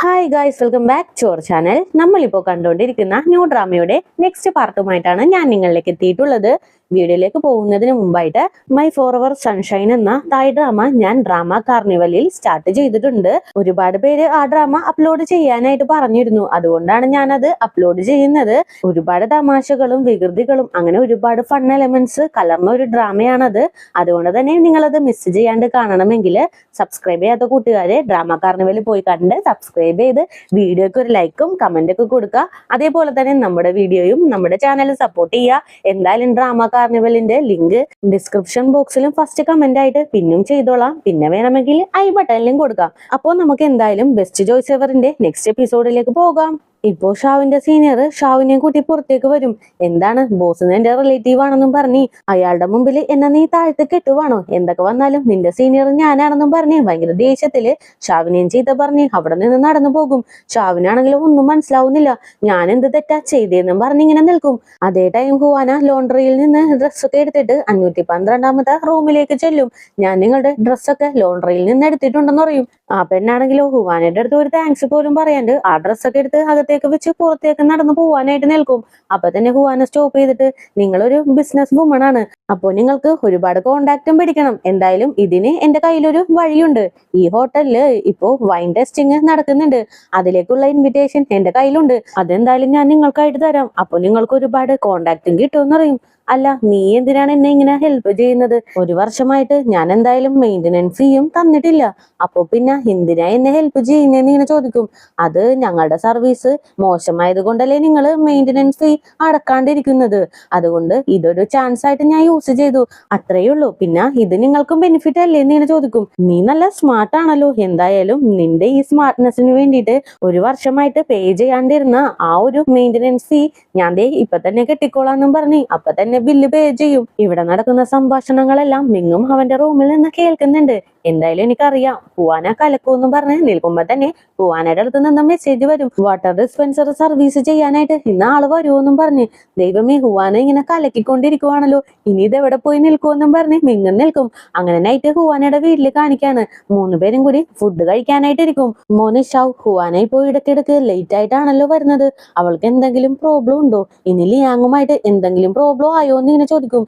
Hi guys, welcome back to our channel. നമ്മളിപ്പോൾ കണ്ടുകൊണ്ടിരിക്കുന്ന new ഡ്രാമയുടെ next പാർട്ടുമായിട്ടാണ് ഞാൻ നിങ്ങളിലേക്ക് എത്തിയിട്ടുള്ളത്. വീഡിയോയിലേക്ക് പോകുന്നതിന് മുമ്പായിട്ട് മൈ ഫോർ എവർ സൺഷൈൻ എന്ന തായ് ഡ്രാമ ഞാൻ ഡ്രാമ കാർണിവലിൽ സ്റ്റാർട്ട് ചെയ്തിട്ടുണ്ട്. ഒരുപാട് പേര് ആ ഡ്രാമ അപ്ലോഡ് ചെയ്യാനായിട്ട് പറഞ്ഞിരുന്നു. അതുകൊണ്ടാണ് ഞാനത് അപ്ലോഡ് ചെയ്യുന്നത്. ഒരുപാട് തമാശകളും വികൃതികളും അങ്ങനെ ഒരുപാട് ഫൺ എലമെന്റ്സ് കലർന്ന ഒരു ഡ്രാമയാണത്. അതുകൊണ്ട് തന്നെ നിങ്ങളത് മിസ് ചെയ്യാണ്ട് കാണണമെങ്കിൽ സബ്സ്ക്രൈബ് ചെയ്യാത്ത കൂട്ടുകാരെ ഡ്രാമ കാർണിവലിൽ പോയി കണ്ട് സബ്സ്ക്രൈബ് ചെയ്ത് വീഡിയോക്ക് ഒരു ലൈക്കും കമന്റ് ഒക്കെ കൊടുക്കുക. അതേപോലെ തന്നെ നമ്മുടെ വീഡിയോയും നമ്മുടെ ചാനലും സപ്പോർട്ട് ചെയ്യുക. എന്തായാലും ഡ്രാമ കാർണിവലിന്റെ ലിങ്ക് ഡിസ്ക്രിപ്ഷൻ ബോക്സിലും ഫസ്റ്റ് കമന്റ് ആയിട്ട് പിന്നും ചെയ്തോളാം. പിന്നെ വേണമെങ്കിൽ ഐ ബട്ടണിലും കൊടുക്കാം. അപ്പോൾ നമുക്ക് എന്തായാലും ബെസ്റ്റ് ചോയ്സ് എവറിന്റെ നെക്സ്റ്റ് എപ്പിസോഡിലേക്ക് പോകാം. ഇപ്പോ ഷാവിന്റെ സീനിയർ ഷാവിനെ കൂട്ടി പുറത്തേക്ക് വരും. എന്താണ്, ബോസ് എന്റെ റിലേറ്റീവ് ആണെന്നും പറഞ്ഞ് അയാളുടെ മുമ്പിൽ എന്നെ നീ താഴ്ത്ത് കെട്ടുവാണോ, എന്തൊക്കെ വന്നാലും നിന്റെ സീനിയർ ഞാനാണെന്നും പറഞ്ഞ് ഭയങ്കര ദേഷ്യത്തില് ഷാവിനെയും ചീത്ത പറഞ്ഞ് അവിടെ നിന്ന് നടന്നു പോകും. ഷാവിനാണെങ്കിലും ഒന്നും മനസ്സിലാവുന്നില്ല. ഞാൻ എന്ത് തെറ്റാ ചെയ്തേന്നും പറഞ്ഞിങ്ങനെ നിൽക്കും. അതേ ടൈം ഹുവാന ലോണ്ടറിയിൽ നിന്ന് ഡ്രസ്സൊക്കെ എടുത്തിട്ട് 512 റൂമിലേക്ക് ചെല്ലും. ഞാൻ നിങ്ങളുടെ ഡ്രസ്സൊക്കെ ലോണ്ടറിയിൽ നിന്ന് എടുത്തിട്ടുണ്ടെന്ന് പറയും. ആ പെണ്ണാണെങ്കിലോ ഹുവാനയുടെ അടുത്ത് ഒരു താങ്ക്സ് പോലും പറയാണ്ട് ആ ഡ്രസ്സൊക്കെ എടുത്ത് അകത്തേക്ക് വെച്ച് പുറത്തേക്ക് നടന്നു പോവാനായിട്ട് നിൽക്കും. അപ്പൊ തന്നെ ഹുവാന സ്റ്റോപ്പ് ചെയ്തിട്ട്, നിങ്ങളൊരു ബിസിനസ് വുമൺ ആണ്, അപ്പോൾ നിങ്ങൾക്ക് ഒരുപാട് കോണ്ടാക്റ്റും പിടിക്കണം. എന്തായാലും ഇതിന് എന്റെ കയ്യിലൊരു വഴിയുണ്ട്. ഈ ഹോട്ടലില് ഇപ്പോ വൈൻ ടെസ്റ്റിംഗ് നടക്കുന്നുണ്ട്. അതിലേക്കുള്ള ഇൻവിറ്റേഷൻ എന്റെ കയ്യിലുണ്ട്. അതെന്തായാലും ഞാൻ നിങ്ങൾക്കായിട്ട് തരാം. അപ്പൊ നിങ്ങൾക്ക് ഒരുപാട് കോണ്ടാക്റ്റും കിട്ടുമെന്ന് പറയും. അല്ല, നീ എന്തിനാണ് എന്നെ ഇങ്ങനെ ഹെൽപ്പ് ചെയ്യുന്നത്? ഒരു വർഷമായിട്ട് ഞാൻ എന്തായാലും മെയിൻ്റനൻസ് ഫീയും തന്നിട്ടില്ല. അപ്പൊ പിന്നെ എന്തിനാ എന്നെ ഹെൽപ്പ് ചെയ്യുന്നതെന്ന് ഇങ്ങനെ ചോദിക്കും. അത് ഞങ്ങളുടെ സർവീസ് മോശമായത് കൊണ്ടല്ലേ നിങ്ങൾ മെയിൻ്റനൻസ് ഫീ അടക്കാണ്ടിരിക്കുന്നത്. അതുകൊണ്ട് ഇതൊരു ചാൻസ് ആയിട്ട് ഞാൻ യൂസ് ചെയ്തു, അത്രയേ ഉള്ളൂ. പിന്നെ ഇത് നിങ്ങൾക്കും ബെനിഫിറ്റ് അല്ലേ എന്ന് ഇങ്ങനെ ചോദിക്കും. നീ നല്ല സ്മാർട്ട് ആണല്ലോ. എന്തായാലും നിന്റെ ഈ സ്മാർട്ട്നെസ്സിന് വേണ്ടിയിട്ട് ഒരു വർഷമായിട്ട് പേ ചെയ്യാണ്ടിരുന്ന ആ ഒരു മെയിൻ്റനൻസ് ഫീ ഞാൻ ദേ ഇപ്പൊ തന്നെ കെട്ടിക്കോളാന്നും പറഞ്ഞ് അപ്പൊ തന്നെ ബില്ല് പേ ചെയ്യും. ഇവിടെ നടക്കുന്ന സംഭാഷണങ്ങളെല്ലാം മിങ്ങും അവന്റെ റൂമിൽ നിന്ന് കേൾക്കുന്നുണ്ട്. എന്തായാലും എനിക്കറിയാം ഹുവാന കലക്കൂന്ന് പറഞ്ഞ് നിൽക്കുമ്പോ തന്നെ ഹുവാനയുടെ അടുത്ത് നിന്ന് മെസ്സേജ് വരും. വാട്ടർ ഡിസ്പെൻസർ സർവീസ് ചെയ്യാനായിട്ട് ഇന്ന് ആള് വരുമെന്നും പറഞ്ഞ്. ദൈവമേ, ഹുവാന ഇങ്ങനെ കലക്കിക്കൊണ്ടിരിക്കുവാണല്ലോ, ഇനി ഇത് എവിടെ പോയി നിൽക്കുമെന്നും പറഞ്ഞ് മിങ്ങും നിൽക്കും. അങ്ങനെ നൈറ്റ് ഹുവാനയുടെ വീട്ടിൽ കാണിക്കാണ്. 3 പേരും കൂടി ഫുഡ് കഴിക്കാനായിട്ട് ഇരിക്കും. മോനെ ഷാവ്, ഹുവാന ഇപ്പോ ഇടയ്ക്കിടയ്ക്ക് ലേറ്റ് ആയിട്ടാണല്ലോ വരുന്നത്. അവൾക്ക് എന്തെങ്കിലും പ്രോബ്ലം ഉണ്ടോ? ഇനി ലിയാങ്ങുമായിട്ട് എന്തെങ്കിലും പ്രോബ്ലം ആയോ എന്ന് ഇങ്ങനെ ചോദിക്കും.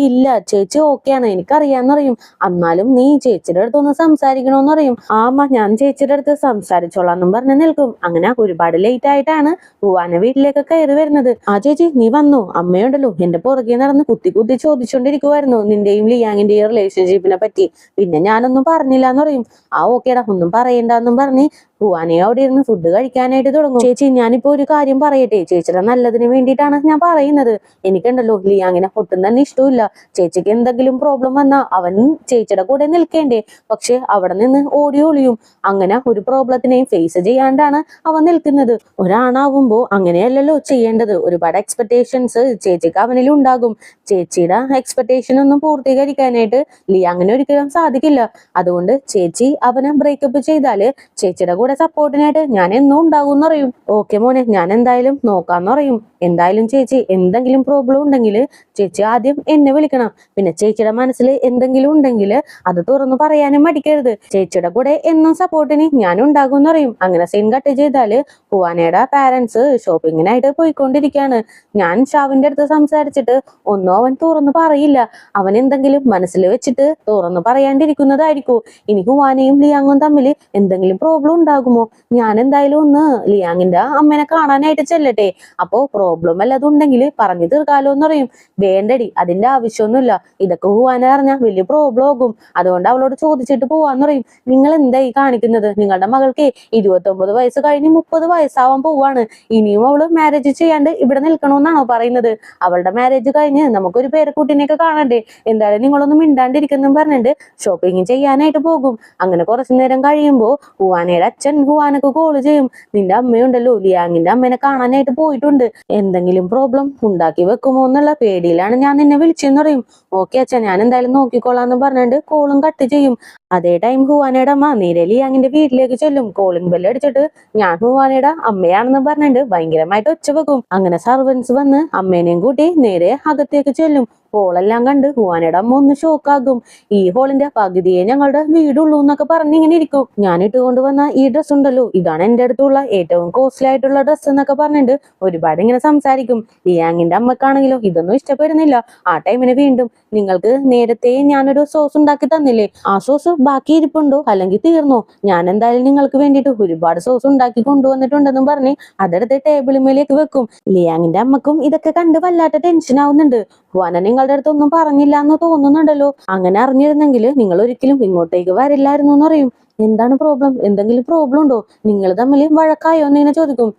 ഇല്ല ചേച്ചി ഓക്കെയാണ്, എനിക്കറിയാന്ന് പറയും. എന്നാലും നീ ചേച്ചിയുടെ അടുത്തൊന്ന് സംസാരിക്കണോന്ന് പറയും. ആമ്മ, ഞാൻ ചേച്ചിയുടെ അടുത്ത് സംസാരിച്ചോളാന്നും പറഞ്ഞ് നിൽക്കും. അങ്ങനെ ഒരുപാട് ലേറ്റ് ആയിട്ടാണ് ഹുവാന വീട്ടിലേക്ക് കയറി വരുന്നത്. ആ ചേച്ചി നീ വന്നോ? അമ്മയുണ്ടല്ലോ എന്റെ പുറകെ നടന്ന് കുത്തി കുത്തി ചോദിച്ചോണ്ടിരിക്കുവായിരുന്നു നിന്റെയും ലിയാങ്ങിന്റെയും റിലേഷൻഷിപ്പിനെ പറ്റി. പിന്നെ ഞാനൊന്നും പറഞ്ഞില്ല എന്ന് പറയും. ആ ഓക്കേടാ, ഒന്നും പറയണ്ടെന്നും പറഞ്ഞ് ഹുവാനെ അവിടെ ഇരുന്ന് ഫുഡ് കഴിക്കാനായിട്ട് തുടങ്ങും. ചേച്ചി, ഞാനിപ്പോ ഒരു കാര്യം പറയട്ടെ, ചേച്ചിയുടെ നല്ലതിന് വേണ്ടിയിട്ടാണ് ഞാൻ പറയുന്നത്. എനിക്കുണ്ടല്ലോ ലിയാങ്ങിനെ ഒട്ടും തന്നെ ഇഷ്ടമില്ല. ചേച്ചിക്ക് എന്തെങ്കിലും പ്രോബ്ലം വന്നാൽ അവൻ ചേച്ചിയുടെ കൂടെ നിൽക്കേണ്ടേ, പക്ഷെ അവിടെ നിന്ന് ഓടി ഒളിയും. അങ്ങനെ ഒരു പ്രോബ്ലത്തിനെയും ഫേസ് ചെയ്യാണ്ടാണ് അവൻ നിൽക്കുന്നത്. ഒരാണാവുമ്പോ അങ്ങനെയല്ലല്ലോ ചെയ്യേണ്ടത്. ഒരുപാട് എക്സ്പെക്ടേഷൻസ് ചേച്ചിക്ക് അവനിൽ ഉണ്ടാകും. ചേച്ചിയുടെ എക്സ്പെക്ടേഷൻ ഒന്നും പൂർത്തീകരിക്കാനായിട്ട് ലിയാങ്ങിന് ഒരിക്കലും സാധിക്കില്ല. അതുകൊണ്ട് ചേച്ചി അവനെ ബ്രേക്കപ്പ് ചെയ്താല് ചേച്ചിയുടെ കൂടെ സപ്പോർട്ടിനായിട്ട് ഞാൻ എന്നും ഉണ്ടാകും എന്ന് പറയും. ഓക്കെ മോനെ, ഞാൻ എന്തായാലും നോക്കാന്ന് പറയും. എന്തായാലും ചേച്ചി എന്തെങ്കിലും പ്രോബ്ലം ഉണ്ടെങ്കിൽ ചേച്ചി ആദ്യം എന്നെ വിളിക്കണം. പിന്നെ ചേച്ചിയുടെ മനസ്സിൽ എന്തെങ്കിലും ഉണ്ടെങ്കിൽ അത് തുറന്നു പറയാനും മടിക്കരുത്. ചേച്ചിയുടെ കൂടെ എന്നും സപ്പോർട്ടിന് ഞാൻ ഉണ്ടാകും എന്ന് പറയും. അങ്ങനെ സീൻ കട്ട് ചെയ്താല് ഹുവാനയുടെ പാരന്റ്സ് ഷോപ്പിങ്ങിനായിട്ട് പോയിക്കൊണ്ടിരിക്കുകയാണ്. ഞാൻ ഷാവിന്റെ അടുത്ത് സംസാരിച്ചിട്ട് ഒന്നും അവൻ തുറന്നു പറയില്ല. അവൻ എന്തെങ്കിലും മനസ്സിൽ വെച്ചിട്ട് തുറന്നു പറയാണ്ടിരിക്കുന്നതായിരിക്കും. ഇനി ഹുവാനയും ലിയാങ്ങും തമ്മിൽ എന്തെങ്കിലും പ്രോബ്ലം ഉണ്ടാകുമോ? ഞാൻ എന്തായാലും ഒന്ന് ലിയാങ്ങിന്റെ അമ്മേനെ കാണാനായിട്ട് ചെല്ലട്ടെ. അപ്പോ പ്രോബ്ലം വല്ലതും ഉണ്ടെങ്കിൽ പറഞ്ഞു തീർക്കാലോ എന്ന് പറയും. വേണ്ടടി, അതിന്റെ ആവശ്യമൊന്നുമില്ല. ഇതൊക്കെ ഹുവാന അറിഞ്ഞാൽ വലിയ പ്രോബ്ലം ആകും. അതുകൊണ്ട് അവളോട് ചോദിച്ചിട്ട് പോവാന്ന് പറയും. നിങ്ങൾ എന്തായി കാണിക്കുന്നത്? നിങ്ങളുടെ മകൾക്ക് 29 വയസ്സ് കഴിഞ്ഞ് 30 വയസ്സാവാൻ പോവാണ്. ഇനിയും അവള് മാരേജ് ചെയ്യാണ്ട് ഇവിടെ നിൽക്കണമെന്നാണോ പറയുന്നത്? അവളുടെ മാരേജ് കഴിഞ്ഞ് നമുക്കൊരു പേരക്കുട്ടിനെയൊക്കെ കാണണ്ടേ? എന്തായാലും നിങ്ങളൊന്നും മിണ്ടാണ്ടിരിക്കുന്നു പറഞ്ഞിട്ട് ഷോപ്പിംഗ് ചെയ്യാനായിട്ട് പോകും. അങ്ങനെ കുറച്ചു നേരം കഴിയുമ്പോ ഹുവാനയുടെ അച്ഛൻ ഹുവാനക്ക് കോള് ചെയ്യും. നിന്റെ അമ്മയുണ്ടല്ലോ ലിയാങ്ങിന്റെ അമ്മേനെ കാണാനായിട്ട് പോയിട്ടുണ്ട്. എന്തെങ്കിലും പ്രോബ്ലം ഉണ്ടാക്കി വെക്കുമോ എന്നുള്ള പേടിയിലാണ് ഞാൻ നിന്നെ വിളിച്ചെന്ന് പറയും. ഓക്കെ അച്ഛൻ, ഞാൻ എന്തായാലും നോക്കിക്കോളാന്ന് പറഞ്ഞിട്ട് കോളും കട്ട് ചെയ്യും. അതേ ടൈം ഹുവാനയുടെ അമ്മ നേരെ ലിയാങ്ങിന്റെ വീട്ടിലേക്ക് ചെല്ലും. കോളിംഗ് ബെല്ല് അടിച്ചിട്ട് ഞാൻ ഹുവാനയുടെ അമ്മയാണെന്ന് പറഞ്ഞിട്ട് ഭയങ്കരമായിട്ട് ഒച്ച വെക്കും. അങ്ങനെ സർവൻസ് വന്ന് അമ്മേനെയും കൂട്ടി നേരെ അകത്തേക്ക് ചെല്ലും. ഹോളെല്ലാം കണ്ട് ഹുവാനയുടെ അമ്മ ഒന്ന് ഷോക്കാകും. ഈ ഹോളിന്റെ പകുതിയെ ഞങ്ങളുടെ വീടുള്ളൂ എന്നൊക്കെ പറഞ്ഞ് ഇങ്ങനെ ഇരിക്കും. ഞാൻ ഇട്ടുകൊണ്ട് വന്ന ഈ ഡ്രസ് ഉണ്ടല്ലോ, ഇതാണ് എന്റെ അടുത്തുള്ള ഏറ്റവും കോസ്റ്റ്ലി ആയിട്ടുള്ള ഡ്രസ്സ് എന്നൊക്കെ പറഞ്ഞിട്ട് ഒരുപാട് ഇങ്ങനെ സംസാരിക്കും. ലിയാങ്ങിന്റെ അമ്മക്കാണെങ്കിലോ ഇതൊന്നും ഇഷ്ടപ്പെടുന്നില്ല. ആ ടൈമിന് വീണ്ടും നിങ്ങൾക്ക് നേരത്തെ ഞാനൊരു സോസ് ഉണ്ടാക്കി തന്നില്ലേ, ആ സോസ് ബാക്കി ഇരിപ്പുണ്ടോ അല്ലെങ്കിൽ തീർന്നോ? ഞാൻ എന്തായാലും നിങ്ങൾക്ക് വേണ്ടിയിട്ട് ഒരുപാട് സോസ് ഉണ്ടാക്കി കൊണ്ടുവന്നിട്ടുണ്ടെന്നും പറഞ്ഞ് അതെടുത്ത് ടേബിളിമേലേക്ക് വെക്കും. ലിയാങ്ങിന്റെ അമ്മക്കും ഇതൊക്കെ കണ്ട് വല്ലാത്ത ടെൻഷൻ ആവുന്നുണ്ട്. ഹുവാന നിങ്ങളുടെ അടുത്ത് ഒന്നും പറഞ്ഞില്ല എന്ന് തോന്നുന്നുണ്ടല്ലോ. അങ്ങനെ അറിഞ്ഞിരുന്നെങ്കിൽ നിങ്ങൾ ഒരിക്കലും ഇങ്ങോട്ടേക്ക് വരില്ലായിരുന്നു എന്ന് പറയും. എന്താണ് പ്രോബ്ലം? എന്തെങ്കിലും പ്രോബ്ലം ഉണ്ടോ? നിങ്ങൾ തമ്മിൽ വഴക്കായോ എന്ന് ഇങ്ങനെ ചോദിക്കും.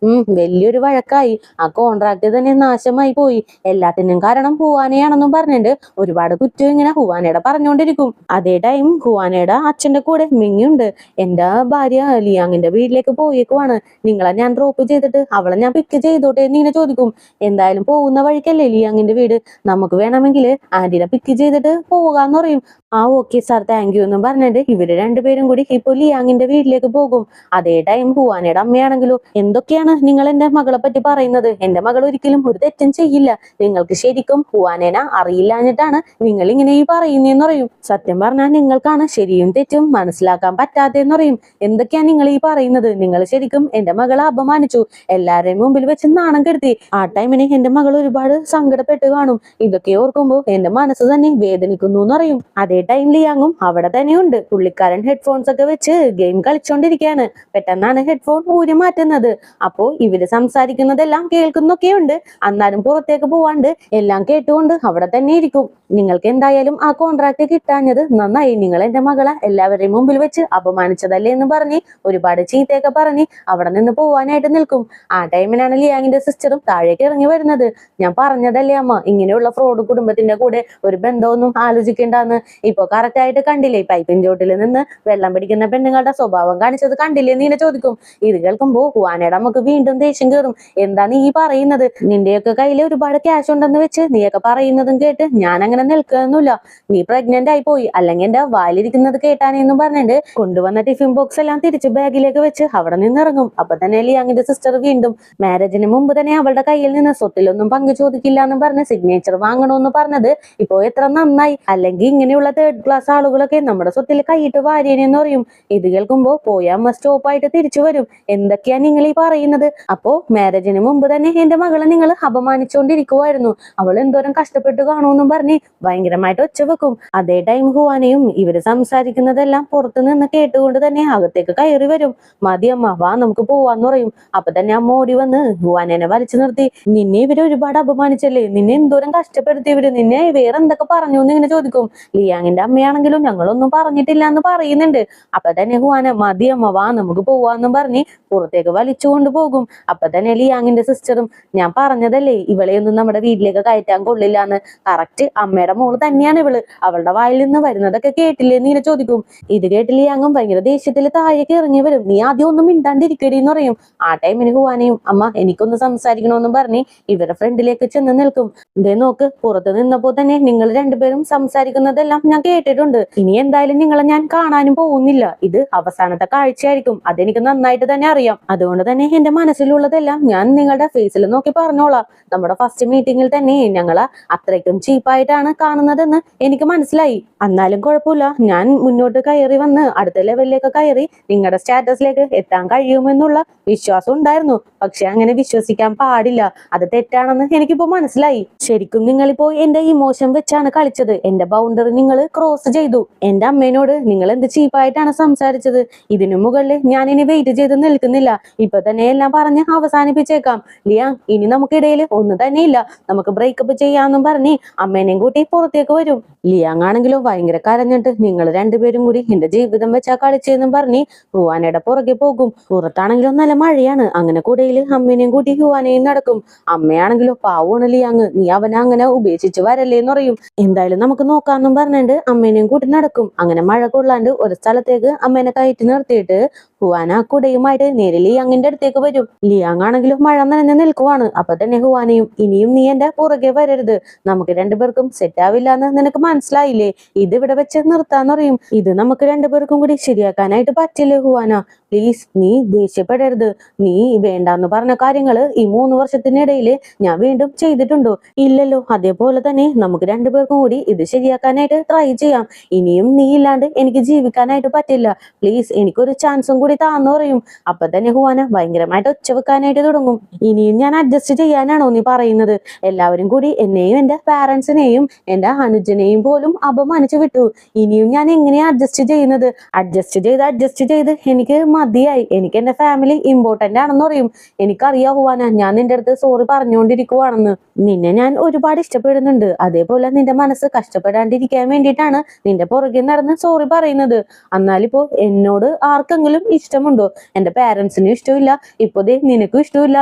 വലിയൊരു വഴക്കായി. ആ കോൺട്രാക്ട് തന്നെ നാശമായി പോയി. എല്ലാത്തിനും കാരണം ഹുവാനയാണെന്നും പറഞ്ഞിട്ട് ഒരുപാട് കുറ്റം ഇങ്ങനെ ഹുവാനയുടെ പറഞ്ഞുകൊണ്ടിരിക്കും. അതേ ടൈം ഹുവാനയുടെ അച്ഛന്റെ കൂടെ മിങ്ങിയുണ്ട്. എന്റെ ഭാര്യ ലിയാങ്ങിന്റെ വീട്ടിലേക്ക് പോയേക്കുവാണ്. നിങ്ങളെ ഞാൻ ഡ്രോപ്പ് ചെയ്തിട്ട് അവളെ ഞാൻ പിക്ക് ചെയ്തോട്ടെ എന്ന് ഇങ്ങനെ ചോദിക്കും. എന്തായാലും പോകുന്ന വഴിക്കല്ലേ ലിയാങ്ങിന്റെ വീട്, നമുക്ക് വേണമെങ്കിൽ ആന്റിനെ പിക്ക് ചെയ്തിട്ട് പോകാന്ന് പറയും. ആ ഓക്കെ സാർ, താങ്ക് യു എന്നും പറഞ്ഞിട്ട് ഇവര് രണ്ടുപേരും കൂടി ഇപ്പൊ ലിയാങ്ങിന്റെ വീട്ടിലേക്ക് പോകും. അതേ ടൈം ഹുവാനയുടെ അമ്മയാണെങ്കിലോ എന്തൊക്കെയാണ് നിങ്ങൾ എന്റെ മകളെ പറ്റി പറയുന്നത്? എന്റെ മകൾ ഒരിക്കലും ഒരു തെറ്റും ചെയ്യില്ല. നിങ്ങൾക്ക് ശരിക്കും ഹുവാനേന അറിയില്ലാഞ്ഞിട്ടാണ് നിങ്ങൾ ഇങ്ങനെ ഈ പറയുന്നതെന്ന് പറയും. സത്യം പറഞ്ഞാൽ നിങ്ങൾക്കാണ് ശരിയും തെറ്റും മനസ്സിലാക്കാൻ പറ്റാത്തതെന്ന് പറയും. എന്തൊക്കെയാ നിങ്ങൾ ഈ പറയുന്നത്? നിങ്ങൾ ശരിക്കും എന്റെ മകളെ അപമാനിച്ചു, എല്ലാവരുടെയും മുമ്പിൽ വെച്ച് നാണം കെടുത്തി. ആ ടൈമിന് എന്റെ മകൾ ഒരുപാട് സങ്കടപ്പെട്ട് കാണും. ഇതൊക്കെ ഓർക്കുമ്പോ എന്റെ മനസ്സ് തന്നെ വേദനിക്കുന്നു എന്ന് പറയും. അതേ ടൈം ലിയാങ്ങും അവിടെ തന്നെയുണ്ട്. പുള്ളിക്കാരൻ ഹെഡ്ഫോൺസ് ഒക്കെ വെച്ച് ഗെയിം കളിച്ചോണ്ടിരിക്കുകയാണ്. പെട്ടെന്നാണ് ഹെഡ്ഫോൺ ഊരി മാറ്റുന്നത്. അപ്പോ ഇവര് സംസാരിക്കുന്നതെല്ലാം കേൾക്കുന്നൊക്കെയുണ്ട്. എന്നാലും പുറത്തേക്ക് പോവാണ്ട് എല്ലാം കേട്ടുകൊണ്ട് അവിടെ തന്നെ ഇരിക്കും. നിങ്ങൾക്ക് എന്തായാലും ആ കോൺട്രാക്ട് കിട്ടാഞ്ഞത് നന്നായി. നിങ്ങൾ എന്റെ മകളെ എല്ലാവരുടെയും മുമ്പിൽ വെച്ച് അപമാനിച്ചതല്ലേ എന്ന് പറഞ്ഞ് ഒരുപാട് ചീത്തയൊക്കെ പറഞ്ഞ് അവിടെ നിന്ന് പോവാനായിട്ട് നിൽക്കും. ആ ടൈമിനാണ് ലിയാങ്ങിന്റെ സിസ്റ്ററും താഴേക്ക് ഇറങ്ങി വരുന്നത്. ഞാൻ പറഞ്ഞതല്ലേ അമ്മ, ഇങ്ങനെയുള്ള ഫ്രോഡ് കുടുംബത്തിന്റെ കൂടെ ഒരു ബന്ധമൊന്നും ആലോചിക്കേണ്ടെന്ന്. ഇപ്പൊ കറക്റ്റ് ആയിട്ട് കണ്ടില്ലേ, പൈപ്പിൻ ചോട്ടിൽ നിന്ന് വെള്ളം പിടിക്കുന്ന പെണ്ണുങ്ങളുടെ സ്വഭാവം കാണിച്ചത് കണ്ടില്ലേ നീനെ ചോദിക്കും. ഇത് കേൾക്കുമ്പോ ഹുവാനയുടെ നമുക്ക് വീണ്ടും ദേഷ്യം കയറും. എന്താ നീ പറയുന്നത്? നിന്റെയൊക്കെ കയ്യിൽ ഒരുപാട് ക്യാഷ് ഉണ്ടെന്ന് വെച്ച് നീയൊക്കെ പറയുന്നതും കേട്ട് ഞാൻ അങ്ങനെ നിൽക്കുകയൊന്നുമില്ല. നീ പ്രഗ്നന്റ് ആയി പോയി, അല്ലെങ്കിൽ എന്റെ വായിലിരിക്കുന്നത് കേട്ടാനെന്നും പറഞ്ഞിട്ട് കൊണ്ടുവന്ന ടിഫിൻ ബോക്സ് എല്ലാം തിരിച്ച് ബാഗിലേക്ക് വെച്ച് അവിടെ നിന്ന് ഇറങ്ങും. അപ്പൊ തന്നെ ലിയാങ്ങിന്റെ സിസ്റ്റർ വീണ്ടും മാരേജിന് മുമ്പ് തന്നെ അവളുടെ കയ്യിൽ നിന്ന് സ്വത്തിലൊന്നും പങ്കു ചോദിക്കില്ല എന്ന് പറഞ്ഞ് സിഗ്നേച്ചർ വാങ്ങണമെന്ന് പറഞ്ഞത് ഇപ്പോ എത്ര നന്നായി. അല്ലെങ്കിൽ ഇങ്ങനെയുള്ള തേർഡ് ക്ലാസ് ആളുകളൊക്കെ നമ്മുടെ സ്വത്തിൽ കൈയിട്ട് വാരിയെന്ന് പറയും. ഇത് കേൾക്കുമ്പോ പോയാ അമ്മ സ്റ്റോപ്പായിട്ട് തിരിച്ചു വരും. എന്തൊക്കെയാ നിങ്ങൾ ഈ പറയുന്നത്? അപ്പോ മാരേജിന് മുമ്പ് തന്നെ എന്റെ മകളെ നിങ്ങൾ അപമാനിച്ചുകൊണ്ടിരിക്കുവായിരുന്നു. അവൾ എന്തോരം കഷ്ടപ്പെട്ട് കാണുമെന്നും പറഞ്ഞ് ഭയങ്കരമായിട്ട് ഒച്ച വെക്കും. അതേ ടൈം ഹുവാനയും ഇവര് സംസാരിക്കുന്നതെല്ലാം പുറത്തു നിന്ന് കേട്ടുകൊണ്ട് തന്നെ അകത്തേക്ക് കയറി വരും. മതിയമ്മ വാ നമുക്ക് പോവാന്ന് പറയും. അപ്പൊ തന്നെ അമ്മ ഓടി വന്ന് ഹുവാനെ വലിച്ചു നിർത്തി. നിന്നെ ഇവര് ഒരുപാട് അപമാനിച്ചല്ലേ, നിന്നെ എന്തോരം കഷ്ടപ്പെടുത്തിയവര്, നിന്നെ വേറെ എന്തൊക്കെ പറഞ്ഞു എന്ന് ഇങ്ങനെ ചോദിക്കും. ലിയാങ്ങിന്റെ അമ്മയാണെങ്കിലും ഞങ്ങളൊന്നും പറഞ്ഞിട്ടില്ല എന്ന് പറയുന്നുണ്ട്. അപ്പൊ തന്നെ ഹുവാന മതിയമ്മ വാ നമുക്ക് പോവാന്നും പറഞ്ഞ് പുറത്തേക്ക് വലിച്ചുകൊണ്ട് പോകും. അപ്പൊ തന്നെ ലിയാങ്ങിന്റെ സിസ്റ്ററും ഞാൻ പറഞ്ഞതല്ലേ ഇവളെയൊന്നും നമ്മുടെ വീട്ടിലേക്ക് കയറ്റാൻ കൊള്ളില്ല എന്ന്. കറക്റ്റ് അമ്മയുടെ മോള് തന്നെയാണ് ഇവള്, അവളുടെ വായിൽ നിന്ന് വരുന്നതൊക്കെ കേട്ടില്ലേ എന്ന് ഇങ്ങനെ ചോദിക്കും. ഇത് കേട്ട് ലിയാങ്ങും ഭയങ്കര ദേഷ്യത്തിൽ താഴേക്ക് ഇറങ്ങി വരും. നീ ആദ്യം ഒന്നും മിണ്ടാണ്ടിരിക്കടി എന്ന് പറയും. ആ ടൈമിന് ഹുവാനയും അമ്മ എനിക്കൊന്ന് സംസാരിക്കണമെന്നും പറഞ്ഞ് ഇവരുടെ ഫ്രണ്ടിലേക്ക് ചെന്ന് നിൽക്കും. ഇതേ നോക്ക്, പുറത്ത് നിന്നപ്പോ തന്നെ നിങ്ങൾ രണ്ടുപേരും സംസാരിക്കുന്നതെല്ലാം ഞാൻ കേട്ടിട്ടുണ്ട്. ഇനി എന്തായാലും നിങ്ങളെ ഞാൻ കാണാനും പോകുന്നില്ല. ഇത് അവസാനത്തെ കാഴ്ചയായിരിക്കും, അതെനിക്ക് നന്നായിട്ട് തന്നെ അറിയാം. അതുകൊണ്ട് തന്നെ എന്റെ മനസ്സിലുള്ളതെല്ലാം ഞാൻ നിങ്ങളുടെ ഫേസിൽ നോക്കി പറഞ്ഞോളാം. നമ്മുടെ ഫസ്റ്റ് മീറ്റിംഗിൽ തന്നെ ഞങ്ങളെ അത്രയ്ക്കും ചീപ്പായിട്ടാണ് കാണുന്നതെന്ന് എനിക്ക് മനസ്സിലായി. എന്നാലും കുഴപ്പമില്ല, ഞാൻ മുന്നോട്ട് കയറി വന്ന് അടുത്ത ലെവലിലേക്ക് കയറി നിങ്ങളുടെ സ്റ്റാറ്റസിലേക്ക് എത്താൻ കഴിയുമെന്നുള്ള വിശ്വാസം ഉണ്ടായിരുന്നു. പക്ഷെ അങ്ങനെ വിശ്വസിക്കാൻ പാടില്ല, അത് തെറ്റാണെന്ന് എനിക്കിപ്പോ മനസ്സിലായി. ശരിക്കും നിങ്ങളിപ്പോ എന്റെ ഇമോഷൻ വെച്ചാണ് കളിച്ചത്. എന്റെ ബൗണ്ടറി നിങ്ങൾ ക്രോസ് ചെയ്തു. എന്റെ അമ്മേനോട് നിങ്ങൾ എന്ത് ചീപ്പായിട്ടാണ് സംസാരിച്ചത്. ഇതിനു മുകളിൽ ഞാൻ ഇനി വെയിറ്റ് ചെയ്ത് നിൽക്കുന്നില്ല. ഇപ്പൊ തന്നെ എല്ലാം പറഞ്ഞ് അവസാനിപ്പിച്ചേക്കാം. ലിയാങ്, ഇനി നമുക്കിടയിൽ ഒന്നും തന്നെ ഇല്ല, നമുക്ക് ബ്രേക്കപ്പ് ചെയ്യാന്നും പറഞ്ഞ് അമ്മേനെയും കൂട്ടി പുറത്തേക്ക് വരും. ലിയാങ് ആണെങ്കിലോ ഭയങ്കര കരഞ്ഞിട്ട് നിങ്ങൾ രണ്ടുപേരും കൂടി എന്റെ ജീവിതം വെച്ചാ കളിച്ചെന്നും പറഞ്ഞ് ഹുവാനയുടെ പുറകെ പോകും. പുറത്താണെങ്കിലോ നല്ല മഴയാണ്. അങ്ങനെ കൂടെയിൽ അമ്മേനെയും കൂട്ടി ഹുവാനയും നടക്കും. അമ്മയാണെങ്കിലോ പാവമാണ് ലിയാങ്, നീ അവനെ അങ്ങനെ ഉപേക്ഷിച്ച് വരല്ലേന്ന് പറയും. എന്തായാലും നമുക്ക് നോക്കാന്നും പറഞ്ഞിട്ട് അമ്മേനെയും കൂട്ടി നടക്കും. അങ്ങനെ മഴ കൊള്ളാണ്ട് ഒരു സ്ഥലത്തേക്ക് അമ്മേനെ കയറ്റി നിർത്തിയിട്ട് ഹുവാന കുടയുമായിട്ട് നേരെ ലിയാങ്ങിന്റെ അടുത്തേക്ക് വരും. ലിയാങ് ആണെങ്കിലും മഴ നനഞ്ഞ് നിൽക്കുവാണ്. അപ്പൊ തന്നെ ഹുവാനയും, ഇനിയും നീ എന്റെ പുറകെ വരരുത്, നമുക്ക് രണ്ടുപേർക്കും സെറ്റ് ആവില്ല എന്ന് നിനക്ക് മനസ്സിലായില്ലേ, ഇത് ഇവിടെ വെച്ച് നിർത്താന്ന് പറയും. ഇത് നമുക്ക് രണ്ടുപേർക്കും കൂടി ശരിയാക്കാനായിട്ട് പറ്റില്ലേ ഹുവാന, പ്ലീസ് നീ ദേഷ്യപ്പെടരുത്. നീ വേണ്ടാന്ന് പറഞ്ഞ കാര്യങ്ങള് ഈ 3 വർഷത്തിനിടയില് ഞാൻ വീണ്ടും ചെയ്തിട്ടുണ്ടോ? ഇല്ലല്ലോ. അതേപോലെ തന്നെ നമുക്ക് രണ്ടുപേർക്കും കൂടി ഇത് ശരിയാക്കാനായിട്ട് ട്രൈ ചെയ്യാം. ഇനിയും നീ ഇല്ലാണ്ട് എനിക്ക് ജീവിക്കാനായിട്ട് പറ്റില്ല, പ്ലീസ് എനിക്കൊരു ചാൻസും കൂടി താന്ന് പറയും. അപ്പൊ തന്നെ ഹുവാന ഭയങ്കരമായിട്ട് ഒച്ച വെക്കാനായിട്ട് തുടങ്ങും. ഇനിയും ഞാൻ അഡ്ജസ്റ്റ് ചെയ്യാനാണോ നീ പറയുന്നത്? എല്ലാവരും കൂടി എന്നെയും എന്റെ പാരന്റ്സിനെയും എന്റെ അനുജനെയും പോലും അപമാനിച്ചു വിട്ടു. ഇനിയും ഞാൻ എങ്ങനെയാ അഡ്ജസ്റ്റ് ചെയ്യുന്നത്? അഡ്ജസ്റ്റ് ചെയ്ത് എനിക്ക് മതിയായി. എനിക്ക് എന്റെ ഫാമിലി ഇമ്പോർട്ടന്റ് ആണെന്ന് പറയും. എനിക്കറിയാ ഹുവാന, ഞാൻ നിന്റെ അടുത്ത് സോറി പറഞ്ഞുകൊണ്ടിരിക്കുവാണെന്ന്. നിന്നെ ഞാൻ ഒരുപാട് ഇഷ്ടപ്പെടുന്നുണ്ട്. അതേപോലെ നിന്റെ മനസ്സ് കഷ്ടപ്പെടാണ്ടിരിക്കാൻ വേണ്ടിയിട്ടാണ് നിന്റെ പുറകെ നടന്ന് സോറി പറയുന്നത്. എന്നാലിപ്പോ എന്നോട് ആർക്കെങ്കിലും ഇഷ്ടമുണ്ടോ? എന്റെ പാരന്റ്സിനും ഇഷ്ടമില്ല, ഇപ്പൊ ദേ നിനക്കും ഇഷ്ടമില്ല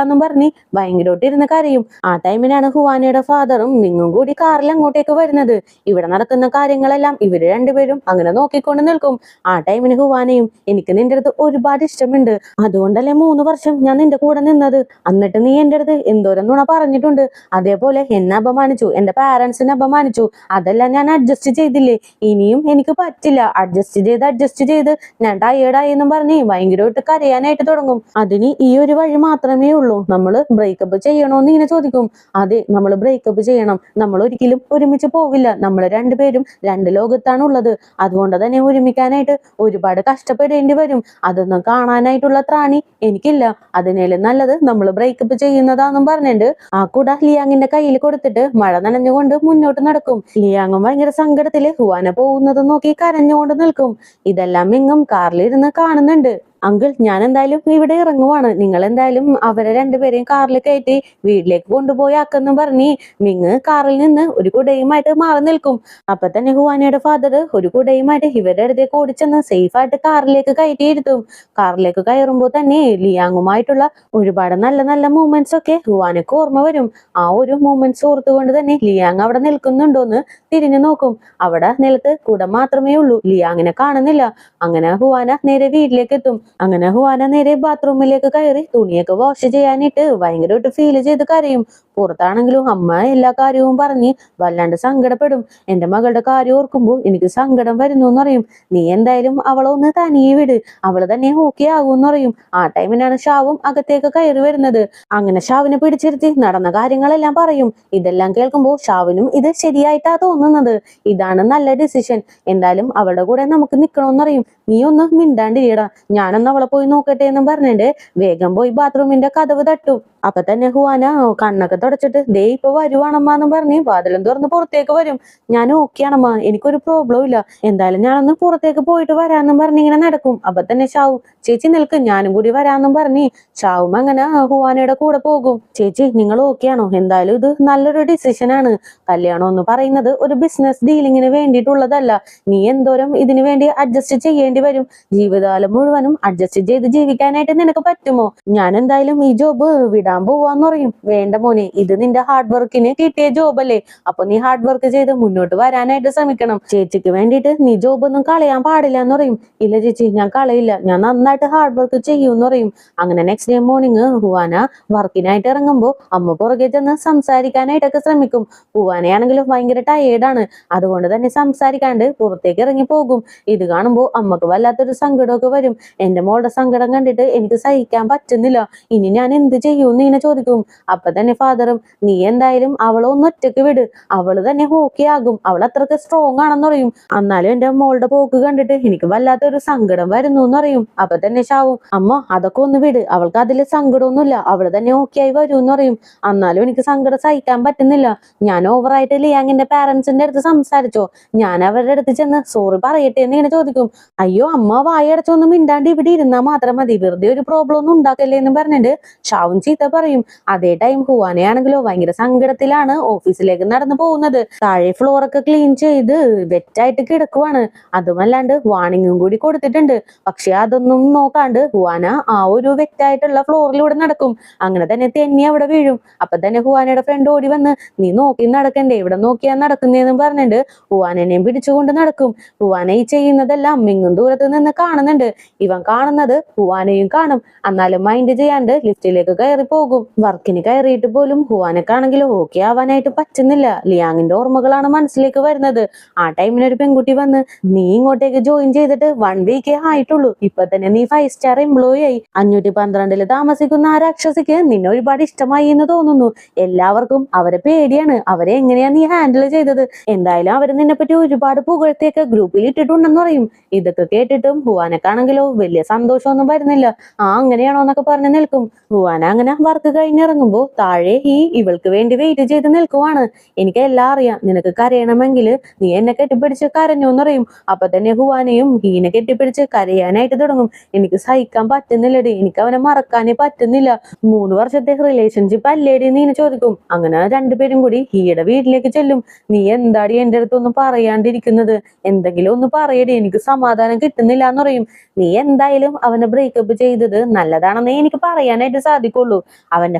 എന്നും പറഞ്ഞ് ഭയങ്കരമായിട്ട് ഇരുന്ന് കരയും. ആ ടൈമിനാണ് ഹുവാനയുടെ ഫാദറും മിങ്ങും കൂടി കാറിൽ അങ്ങോട്ടേക്ക് വരുന്നത്. ഇവിടെ നടക്കുന്ന കാര്യങ്ങളെല്ലാം ഇവര് രണ്ടുപേരും അങ്ങനെ നോക്കിക്കൊണ്ട് നിൽക്കും. ആ ടൈമിന് ഹുവാനയും, എനിക്ക് നിന്റെ അടുത്ത് ഒരുപാട് ഇഷ്ടമുണ്ട്, അതുകൊണ്ടല്ലേ 3 വർഷം ഞാൻ നിന്റെ കൂടെ നിന്നത്. എന്നിട്ട് നീ എന്റെ അടുത്ത് എന്തോരം നുണ പറഞ്ഞിട്ടുണ്ട്. അതേപോലെ എന്നെ അപമാനിച്ചു, എന്റെ പാരന്റ്സിനെ അപമാനിച്ചു, അതെല്ലാം ഞാൻ അഡ്ജസ്റ്റ് ചെയ്തില്ലേ. ഇനിയും എനിക്ക് പറ്റില്ല. അഡ്ജസ്റ്റ് ചെയ്ത് ഞാൻ ടയേർഡായി എന്നും പറഞ്ഞ് ഭയങ്കരമായിട്ട് കരയാനായിട്ട് തുടങ്ങും. അതിന് ഈ ഒരു വഴി മാത്രമേ ഉള്ളൂ. നമ്മള് ബ്രേക്കപ്പ് ചെയ്യണോന്ന് ഇങ്ങനെ ചോദിക്കും. അതെ, നമ്മൾ ബ്രേക്കപ്പ് ചെയ്യണം. നമ്മൾ ഒരിക്കലും ഒരുമിച്ച് പോവില്ല. നമ്മൾ രണ്ടുപേരും 2 ലോകത്താണ് ഉള്ളത്. അതുകൊണ്ട് തന്നെ ഒരുമിക്കാനായിട്ട് ഒരുപാട് കഷ്ടപ്പെടേണ്ടി വരും. അതൊന്നും കാണാനായിട്ടുള്ള ത്രാണി എനിക്കില്ല. അതിനേലും നല്ലത് നമ്മൾ ബ്രേക്കപ്പ് ചെയ്യുന്നതാന്നും പറഞ്ഞിട്ട് ആ കുട ലിയാങ്ങിന്റെ കയ്യിൽ കൊടുത്തിട്ട് മഴ നനഞ്ഞുകൊണ്ട് മുന്നോട്ട് നടക്കും. ലിയാങ്ങും ഭയങ്കര സങ്കടത്തില് ഹുവാന പോകുന്നത് നോക്കി കരഞ്ഞുകൊണ്ട് നിൽക്കും. ഇതെല്ലാം മിങ്ങും കാറിലിരുന്ന് കാണുന്നുണ്ട്. അങ്കിൾ, ഞാൻ എന്തായാലും ഇവിടെ ഇറങ്ങുവാണ്. നിങ്ങൾ എന്തായാലും അവരെ രണ്ടുപേരെയും കാറിൽ കയറ്റി വീട്ടിലേക്ക് കൊണ്ടുപോയി ആക്കെന്നും പറഞ്ഞ് മിങ് കാറിൽ നിന്ന് ഒരു കുടയുമായിട്ട് മാറി നിൽക്കും. അപ്പൊ തന്നെ ഹുവാനയുടെ ഫാദർ ഒരു കുടയുമായിട്ട് ഇവരുടെ അടുത്തേക്ക് ഓടിച്ചെന്ന് സേഫ് ആയിട്ട് കാറിലേക്ക് കയറ്റിയിരുത്തും. കാറിലേക്ക് കയറുമ്പോൾ തന്നെ ലിയാങ്ങുമായിട്ടുള്ള ഒരുപാട് നല്ല നല്ല മൂമെന്റ്സ് ഒക്കെ ഹുവാനക്ക് ഓർമ്മ വരും. ആ ഒരു മൂമെന്റ്സ് ഓർത്തുകൊണ്ട് തന്നെ ലിയാങ് അവിടെ നിൽക്കുന്നുണ്ടോന്ന് തിരിഞ്ഞു നോക്കും. അവിടെ നിലത്ത് കുട മാത്രമേ ഉള്ളൂ, ലിയാങ്ങിനെ കാണുന്നില്ല. അങ്ങനെ ഹുവാന നേരെ വീട്ടിലേക്ക് എത്തും. അങ്ങനെ ഹുവാന നേരെ ബാത്റൂമിലേക്ക് കയറി തുണിയൊക്കെ വാഷ് ചെയ്യാനിട്ട് ഭയങ്കരമായിട്ട് ഫീൽ ചെയ്ത് കരയും. പുറത്താണെങ്കിലും അമ്മ എല്ലാ കാര്യവും പറഞ്ഞ് വല്ലാണ്ട് സങ്കടപ്പെടും. എന്റെ മകളുടെ കാര്യം ഓർക്കുമ്പോൾ എനിക്ക് സങ്കടം വരുന്നു എന്ന് പറയും. നീ എന്തായാലും അവളെ ഒന്ന് തനിയെ വിട്, അവള് തന്നെ ഓക്കെ ആകുമെന്ന് പറയും. ആ ടൈമിനാണ് ഷാവും അകത്തേക്ക് കയറി വരുന്നത്. അങ്ങനെ ഷാവിനെ പിടിച്ചിരുത്തി നടന്ന കാര്യങ്ങളെല്ലാം പറയും. ഇതെല്ലാം കേൾക്കുമ്പോൾ ഷാവിനും ഇത് ശരിയായിട്ടാ തോന്നുന്നത്. ഇതാണ് നല്ല ഡിസിഷൻ. എന്തായാലും അവളുടെ കൂടെ നമുക്ക് നിക്കണമെന്നറിയും. നീ ഒന്ന് മിണ്ടാണ്ടിരിയടാ, ഞാനൊന്ന് അവളെ പോയി നോക്കട്ടെ എന്നും പറഞ്ഞിട്ട് വേഗം പോയി ബാത്റൂമിന്റെ കതവ് തട്ടും. അപ്പൊ തന്നെ ഹുവാന കണ്ണൊക്കെ തുടച്ചിട്ട് ദേ ഇപ്പൊ വരുവാണമ്മ എന്നും പറഞ്ഞ് വാതിലും തുറന്ന് പുറത്തേക്ക് വരും. ഞാൻ ഓക്കെ ആണമ്മ, എനിക്കൊരു പ്രോബ്ലം ഇല്ല, എന്തായാലും ഞാനൊന്ന് പുറത്തേക്ക് പോയിട്ട് വരാന്നും പറഞ്ഞ് ഇങ്ങനെ നടക്കും. അപ്പൊ തന്നെ ഷാവു, ചേച്ചി നിൽക്ക്, ഞാനും കൂടി വരാന്നും പറഞ്ഞ് ഷാവും അങ്ങനെ ഹുവാനയുടെ കൂടെ പോകും. ചേച്ചി നിങ്ങൾ ഓക്കെ ആണോ? എന്തായാലും ഇത് നല്ലൊരു ഡിസിഷൻ ആണ്. കല്യാണം എന്ന് പറയുന്നത് ഒരു ബിസിനസ് ഡീലിങ്ങിന് വേണ്ടിയിട്ടുള്ളതല്ല. നീ എന്തോരം ഇതിനു വേണ്ടി അഡ്ജസ്റ്റ് ചെയ്യേണ്ടി വരും. ജീവിതകാലം മുഴുവനും അഡ്ജസ്റ്റ് ചെയ്ത് ജീവിക്കാനായിട്ട് നിനക്ക് പറ്റുമോ? ഞാൻ എന്തായാലും ഈ ജോബ് വിടാൻ പോവാന്ന് പറയും. വേണ്ട മോനെ, ഇത് നിന്റെ ഹാർഡ് വർക്കിന് കിട്ടിയ ജോബ് അല്ലേ, അപ്പൊ നീ ഹാർഡ് വർക്ക് ചെയ്ത് മുന്നോട്ട് വരാനായിട്ട് ശ്രമിക്കണം. ചേച്ചിക്ക് വേണ്ടിയിട്ട് നീ ജോബ് ഒന്നും കളയാൻ പാടില്ല എന്ന് പറയും. ഇല്ല ചേച്ചി, ഞാൻ കളയില്ല, ഞാൻ നന്നായിട്ട് ഹാർഡ് വർക്ക് ചെയ്യും എന്ന് പറയും. അങ്ങനെ നെക്സ്റ്റ് ഡേ മോർണിംഗ് ഹുവാന വർക്കിനായിട്ട് ഇറങ്ങുമ്പോൾ അമ്മ പുറകെ ചെന്ന് സംസാരിക്കാനായിട്ടൊക്കെ ശ്രമിക്കും. ഹുവാനയാണെങ്കിലും ഭയങ്കര ടയേർഡാണ്. അതുകൊണ്ട് തന്നെ സംസാരിക്കാണ്ട് പുറത്തേക്ക് ഇറങ്ങി പോകും. ഇത് കാണുമ്പോൾ അമ്മക്ക് വല്ലാത്തൊരു സങ്കടമൊക്കെ വരും. എന്റെ മോളുടെ സങ്കടം കണ്ടിട്ട് എനിക്ക് സഹിക്കാൻ പറ്റുന്നില്ല, ഇനി ഞാൻ എന്ത് ചെയ്യൂന്ന് ഇങ്ങനെ ചോദിക്കും. അപ്പൊ തന്നെ ഫാദറും, നീ എന്തായാലും അവളെ ഒന്ന് ഒറ്റക്ക് വിട്, അവള് തന്നെ ഓക്കെ ആകും, അവൾ അത്രക്ക് സ്ട്രോങ് ആണെന്ന് പറയും. എന്നാലും എന്റെ മോളുടെ പോക്ക് കണ്ടിട്ട് എനിക്ക് വല്ലാത്തൊരു സങ്കടം വരുന്നു എന്ന് പറയും. അപ്പൊ തന്നെ ഷാവും, അമ്മ അതൊക്കെ ഒന്ന് വിട്, അവൾക്ക് അതിൽ സങ്കടമൊന്നുമില്ല, അവള് തന്നെ ഓക്കെ ആയി വരും എന്ന് പറയും. എന്നാലും എനിക്ക് സങ്കടം സഹിക്കാൻ പറ്റുന്നില്ല. ഞാൻ ഓവറായിട്ട് ലിയാങ്ങിന്റെ പാരന്റ്സിന്റെ അടുത്ത് സംസാരിച്ചോ? ഞാൻ അവരുടെ അടുത്ത് ചെന്ന് സോറി പറയട്ടെ എന്ന് ഇങ്ങനെ ചോദിക്കും. അയ്യോ അമ്മ വായടച്ചൊന്നും മിണ്ടാണ്ട് ഇവിടെ ഇരുന്നാ മാത്രം മതി, വെറുതെ ഒരു പ്രോബ്ലം ഒന്നും ഉണ്ടാക്കല്ലേ എന്ന് പറഞ്ഞിട്ട് ഷാവും ചീത്ത പറയും. അതേ ടൈം ഹുവാനയാണെങ്കിലോ ഭയങ്കര സങ്കടത്തിലാണ് ഓഫീസിലേക്ക് നടന്നു പോകുന്നത്. താഴെ ഫ്ലോറൊക്കെ ക്ലീൻ ചെയ്ത് വെറ്റായിട്ട് കിടക്കുവാണ്. അതുമല്ലാണ്ട് വാർണിംഗും കൂടി കൊടുത്തിട്ടുണ്ട്. പക്ഷെ അതൊന്നും നോക്കാണ്ട് ഹുവാന ആ ഒരു വെറ്റായിട്ടുള്ള ഫ്ലോറിലൂടെ നടക്കും. അങ്ങനെ തന്നെ തെന്നി അവിടെ വീഴും. അപ്പൊ തന്നെ ഹുവാനയുടെ ഫ്രണ്ട് ഓടി വന്ന്, നീ നോക്കി നടക്കണ്ടേ, ഇവിടെ നോക്കിയാ നടക്കുന്നതെന്നും പറഞ്ഞിട്ട് ഹുവാനെയും പിടിച്ചുകൊണ്ട് നടക്കും. ഹുവാന ഈ ചെയ്യുന്നതെല്ലാം മിങ്ങും ദൂരത്ത് നിന്ന് കാണുന്നുണ്ട്. ഇവൻ കാണുന്നത് ഹുവാനയും കാണും. എന്നാലും മൈൻഡ് ചെയ്യാണ്ട് ലിഫ്റ്റിലേക്ക് കയറി പോകും. വർക്കിന് കയറിയിട്ട് പോലും ഹുവാനക്കാണെങ്കിലും ഓക്കെ ആവാനായിട്ട് പറ്റുന്നില്ല. ലിയാങ്ങിന്റെ ഓർമ്മകളാണ് മനസ്സിലേക്ക് വരുന്നത്. ആ ടൈമിന് ഒരു പെൺകുട്ടി വന്ന്, നീ ഇങ്ങോട്ടേക്ക് ജോയിൻ ചെയ്തിട്ട് 1 വീക്കേ ആയിട്ടുള്ളൂ, ഇപ്പൊ തന്നെ നീ 5 സ്റ്റാർ എംപ്ലോയി ആയി. 512 താമസിക്കുന്ന ആ രാക്ഷസിക്ക് നിന്നെ ഒരുപാട് ഇഷ്ടമായി എന്ന് തോന്നുന്നു. എല്ലാവർക്കും അവരെ പേടിയാണ്. അവരെ എങ്ങനെയാ നീ ഹാൻഡിൽ ചെയ്തത്? എന്തായാലും അവര് നിന്നെ പറ്റി ഒരുപാട് പുകഴ്ത്തിയൊക്കെ ഗ്രൂപ്പിൽ ഇട്ടിട്ടുണ്ടെന്ന് പറയും. ഇതൊക്കെ കേട്ടിട്ടും ഹുവാനക്കാണെങ്കിലോ വലിയ സന്തോഷമൊന്നും വരുന്നില്ല. അങ്ങനെയാണോ എന്നൊക്കെ പറഞ്ഞ് നിൽക്കും. ഹുവാന അങ്ങനെ വർക്ക് കഴിഞ്ഞിറങ്ങുമ്പോ താഴെ ഇവൾക്ക് വേണ്ടി വെയിറ്റ് ചെയ്ത് നിൽക്കുവാണ്. എനിക്ക് എല്ലാം അറിയാം, നിനക്ക് കരയണമെങ്കിൽ നീ എന്നെ കെട്ടിപ്പിടിച്ച് കരഞ്ഞു എന്ന് പറയും. അപ്പൊ തന്നെ ഹുവാനയും ഹീനെ കെട്ടിപ്പിടിച്ച് കരയാനായിട്ട് തുടങ്ങും. എനിക്ക് സഹിക്കാൻ പറ്റുന്നില്ലടി, എനിക്ക് അവനെ മറക്കാനേ പറ്റുന്നില്ല. 3 വർഷത്തെ റിലേഷൻഷിപ്പ് അല്ലേടി നീനെ ചോദിക്കും. അങ്ങനെ രണ്ടുപേരും കൂടി ഹീയുടെ വീട്ടിലേക്ക് ചെല്ലും. നീ എന്താടി എന്റെ അടുത്തൊന്നും പറയാണ്ടിരിക്കുന്നത്? എന്തെങ്കിലും ഒന്ന് പറയടി, എനിക്ക് സമാധാനം കിട്ടുന്നില്ല എന്ന് പറയും. നീ എന്തായാലും അവനെ ബ്രേക്കപ്പ് ചെയ്തത് നല്ലതാണെന്നേ എനിക്ക് പറയാനായിട്ട് സാധിക്കുള്ളൂ. അവന്റെ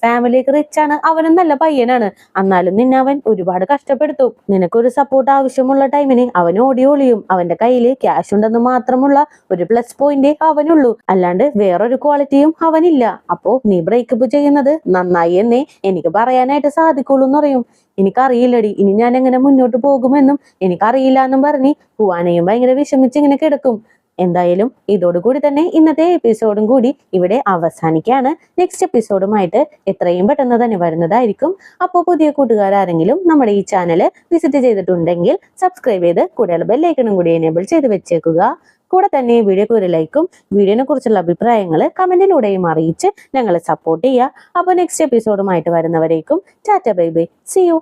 ഫാമിലിയൊക്കെ റിച്ച് ആണ്, അവനും നല്ല പയ്യനാണ്. എന്നാലും നിന്നെ അവൻ ഒരുപാട് കഷ്ടപ്പെടുത്തും. നിനക്കൊരു സപ്പോർട്ട് ആവശ്യമുള്ള ടൈമിന് അവൻ ഓടി ഒളിയും. അവന്റെ കയ്യിൽ ക്യാഷ് ഉണ്ടെന്ന് മാത്രമുള്ള ഒരു പ്ലസ് പോയിന്റ് അവനുള്ളൂ. അല്ലാണ്ട് വേറൊരു ക്വാളിറ്റിയും അവനില്ല. അപ്പോ നീ ബ്രേക്കപ്പ് ചെയ്യുന്നത് നന്നായി എന്നേ എനിക്ക് പറയാനായിട്ട് സാധിക്കുള്ളൂ എന്ന് പറയും. എനിക്കറിയില്ലടി, ഇനി ഞാൻ എങ്ങനെ മുന്നോട്ട് പോകുമെന്നും എനിക്കറിയില്ല എന്നും പറഞ്ഞ് ഹുവാനയും ഭയങ്കര വിഷമിച്ച് ഇങ്ങനെ കിടക്കും. എന്തായാലും ഇതോടുകൂടി തന്നെ ഇന്നത്തെ എപ്പിസോഡും കൂടി ഇവിടെ അവസാനിക്കുകയാണ്. നെക്സ്റ്റ് എപ്പിസോഡുമായിട്ട് എത്രയും പെട്ടെന്ന് തന്നെ വരുന്നതായിരിക്കും. അപ്പോൾ പുതിയ കൂട്ടുകാരെങ്കിലും നമ്മുടെ ഈ ചാനൽ വിസിറ്റ് ചെയ്തിട്ടുണ്ടെങ്കിൽ സബ്സ്ക്രൈബ് ചെയ്ത് കൂടെയുള്ള ബെല്ലൈക്കണും കൂടി എനേബിൾ ചെയ്ത് വെച്ചേക്കുക. കൂടെ തന്നെ വീഡിയോക്ക് ഒരു ലൈക്കും വീഡിയോനെ കുറിച്ചുള്ള അഭിപ്രായങ്ങൾ കമന്റിലൂടെയും അറിയിച്ച് ഞങ്ങളെ സപ്പോർട്ട് ചെയ്യുക. അപ്പോൾ നെക്സ്റ്റ് എപ്പിസോഡുമായിട്ട് വരുന്നവരേക്കും tata bye bye, see U.